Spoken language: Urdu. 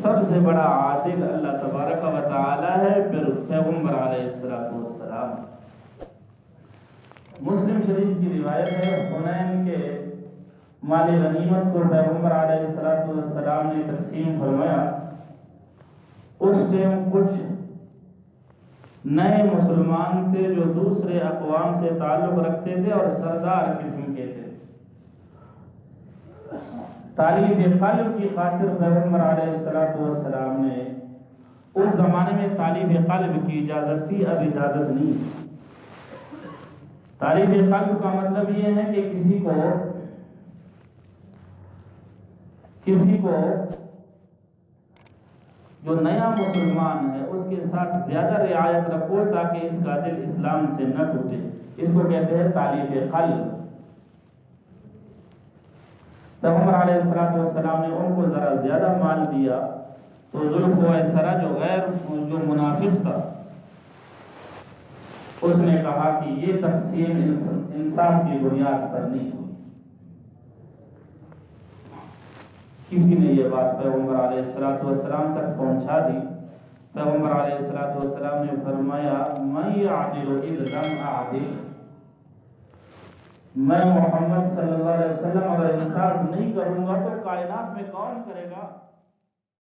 سب سے بڑا عادل اللہ تبارک و تعالی ہے، پھر پیغمبر علیہ السلام۔ مسلم شریف کی روایت ہے، حنین کے مال غنیمت کو پیغمبر علیہ السلام نے تقسیم فرمایا۔ اس ٹائم کچھ نئے مسلمان تھے جو دوسرے اقوام سے تعلق رکھتے تھے اور سردار قسم کے تھے۔ تعلیف قلب کی خاطر پیغمبر علیہ السلام نے اس زمانے میں تعلیف قلب کی اجازت تھی، اب اجازت نہیں۔ تعلیف قلب کا مطلب یہ ہے کہ کسی کو جو نیا مسلمان ہے اس کے ساتھ زیادہ رعایت رکھو تاکہ اس کا دل اسلام سے نہ ٹوٹے، اس کو کہتے ہیں تعلیف قلب۔ پیغمبر علیہ السلام نے ان کو ذرا زیادہ مال دیا تو ذوالفقار جو منافق تھا اس نے کہا کہ یہ تقسیم انصاف کی بنیاد پر نہیں ہوئی۔ کسی نے یہ بات پیغمبر علیہ السلام تک پہنچا دی۔ پیغمبر علیہ السلام نے فرمایا، میں یعدل اذ لم اعدل، میں محمد صلی اللہ علیہ وسلم اگر انصاف نہیں کروں گا تو کائنات میں کون کرے گا؟